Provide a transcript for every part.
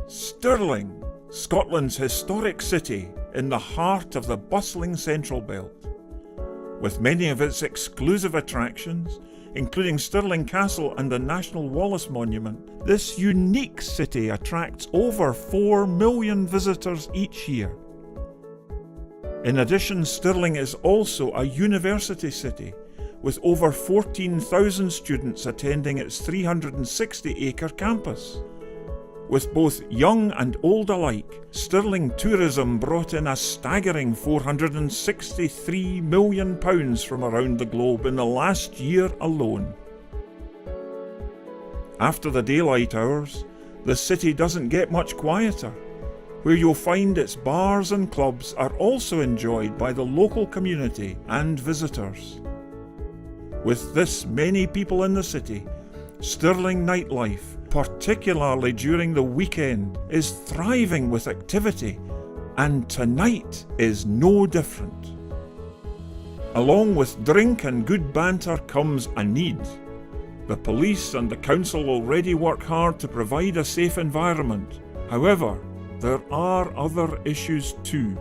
Stirling, Scotland's historic city in the heart of the bustling Central Belt. With many of its exclusive attractions, including Stirling Castle and the National Wallace Monument, this unique city attracts over 4 million visitors each year. In addition, Stirling is also a university city, with over 14,000 students attending its 360-acre campus. With both young and old alike, Stirling tourism brought in a staggering £463 million from around the globe in the last year alone. After the daylight hours, the city doesn't get much quieter, where you'll find its bars and clubs are also enjoyed by the local community and visitors. With this many people in the city, Stirling Nightlife, particularly during the weekend, is thriving with activity, and tonight is no different. Along with drink and good banter comes a need. The police and the council already work hard to provide a safe environment. However, there are other issues too.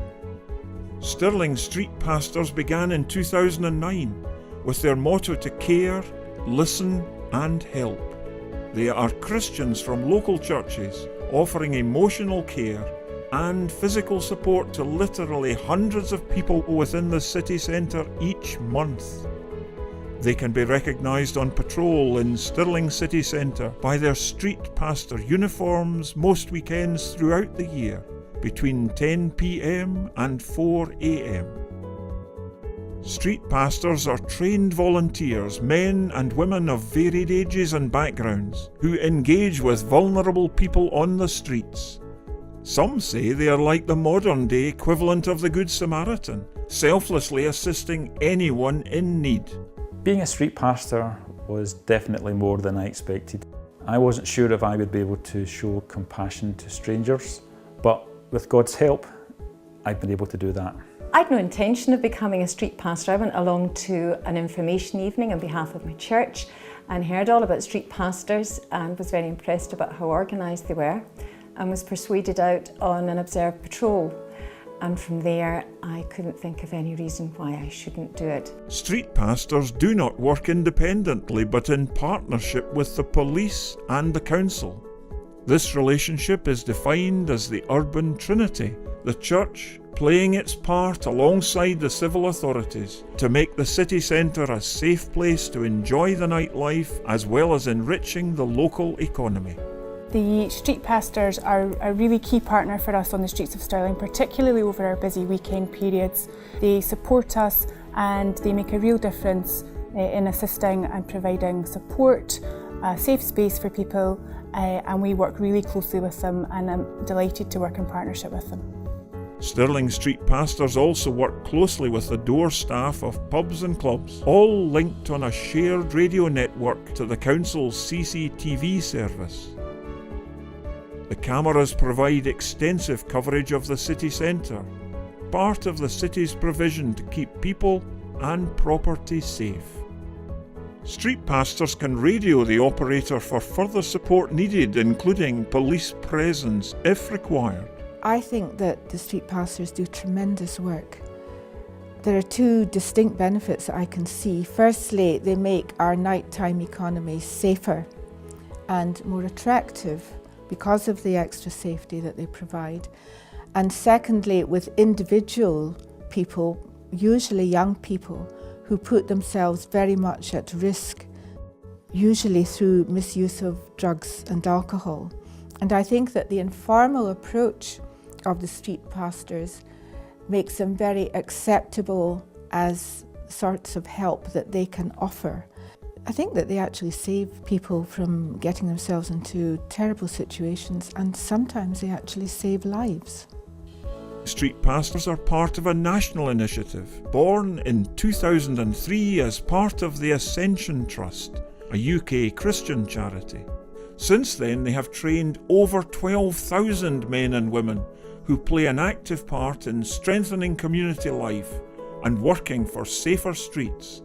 Stirling Street Pastors began in 2009 with their motto to care, listen and help. They are Christians from local churches offering emotional care and physical support to literally hundreds of people within the city centre each month. They can be recognised on patrol in Stirling city centre by their street pastor uniforms most weekends throughout the year between 10 p.m. and 4 a.m. Street pastors are trained volunteers, men and women of varied ages and backgrounds, who engage with vulnerable people on the streets. Some say they are like the modern-day equivalent of the Good Samaritan, selflessly assisting anyone in need. Being a street pastor was definitely more than I expected. I wasn't sure if I would be able to show compassion to strangers, but with God's help, I've been able to do that. I'd no intention of becoming a street pastor. I went along to an information evening on behalf of my church and heard all about street pastors and was very impressed about how organised they were and was persuaded out on an observed patrol. And from there, I couldn't think of any reason why I shouldn't do it. Street pastors do not work independently but in partnership with the police and the council. This relationship is defined as the urban trinity, the church playing its part alongside the civil authorities to make the city centre a safe place to enjoy the nightlife as well as enriching the local economy. The street pastors are a really key partner for us on the streets of Stirling, particularly over our busy weekend periods. They support us and they make a real difference in assisting and providing support, a safe space for people, and we work really closely with them, and I'm delighted to work in partnership with them. Stirling Street Pastors also work closely with the door staff of pubs and clubs, all linked on a shared radio network to the council's CCTV service. The cameras provide extensive coverage of the city centre, part of the city's provision to keep people and property safe. Street pastors can radio the operator for further support needed, including police presence if required. I think that the street pastors do tremendous work. There are two distinct benefits that I can see. Firstly, they make our nighttime economy safer and more attractive because of the extra safety that they provide. And secondly, with individual people, usually young people, who put themselves very much at risk, usually through misuse of drugs and alcohol. And I think that the informal approach of the street pastors makes them very acceptable as sorts of help that they can offer. I think that they actually save people from getting themselves into terrible situations, and sometimes they actually save lives. Street pastors are part of a national initiative born in 2003 as part of the Ascension Trust, a UK Christian charity. Since then, they have trained over 12,000 men and women who play an active part in strengthening community life and working for safer streets,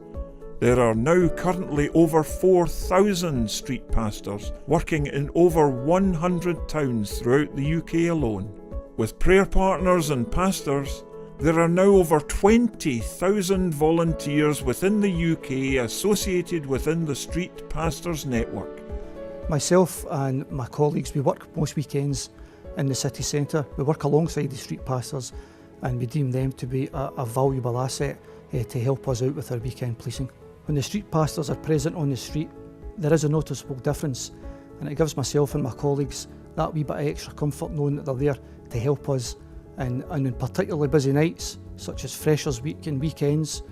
There are now currently over 4,000 street pastors working in over 100 towns throughout the UK alone. With prayer partners and pastors, there are now over 20,000 volunteers within the UK associated within the Street Pastors Network. Myself and my colleagues, we work most weekends in the city centre. We work alongside the street pastors and we deem them to be a valuable asset to help us out with our weekend policing. When the street pastors are present on the street, there is a noticeable difference, and it gives myself and my colleagues that wee bit of extra comfort knowing that they're there to help us, and in particularly busy nights such as Freshers Week and weekends,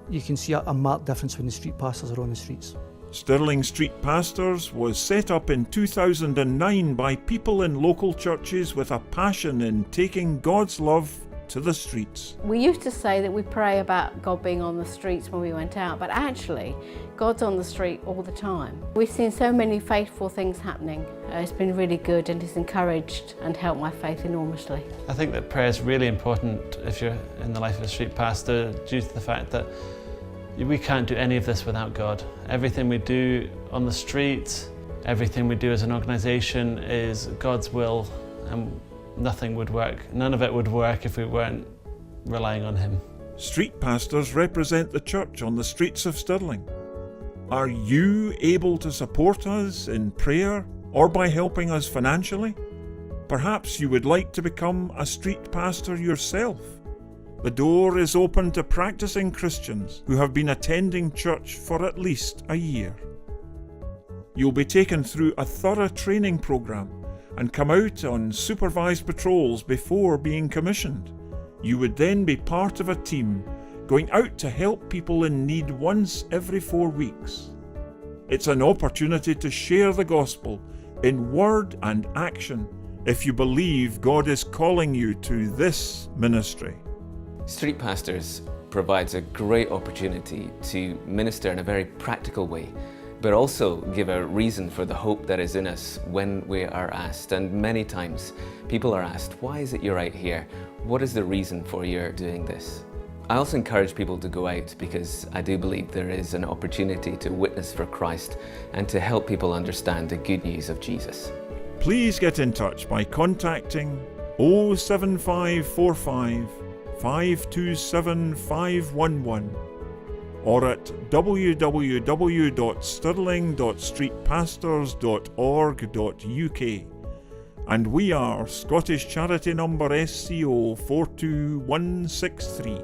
you can see a marked difference when the street pastors are on the streets. Stirling Street Pastors was set up in 2009 by people in local churches with a passion in taking God's love to the streets. We used to say that we pray about God being on the streets when we went out, but actually God's on the street all the time. We've seen so many faithful things happening. It's been really good and it's encouraged and helped my faith enormously. I think that prayer is really important if you're in the life of a street pastor, due to the fact that we can't do any of this without God. Everything we do on the street, everything we do as an organisation is God's will, and nothing would work. None of it would work if we weren't relying on Him. Street pastors represent the church on the streets of Stirling. Are you able to support us in prayer or by helping us financially? Perhaps you would like to become a street pastor yourself. The door is open to practicing Christians who have been attending church for at least a year. You'll be taken through a thorough training programme and come out on supervised patrols before being commissioned. You would then be part of a team going out to help people in need once every 4 weeks. It's an opportunity to share the gospel in word and action if you believe God is calling you to this ministry. Street Pastors provides a great opportunity to minister in a very practical way, but also give a reason for the hope that is in us when we are asked. And many times people are asked, why is it you're out here? What is the reason for your doing this? I also encourage people to go out because I do believe there is an opportunity to witness for Christ and to help people understand the good news of Jesus. Please get in touch by contacting 07545 527 511 or at www.stirling.streetpastors.org.uk. And we are Scottish Charity Number SCO 42163.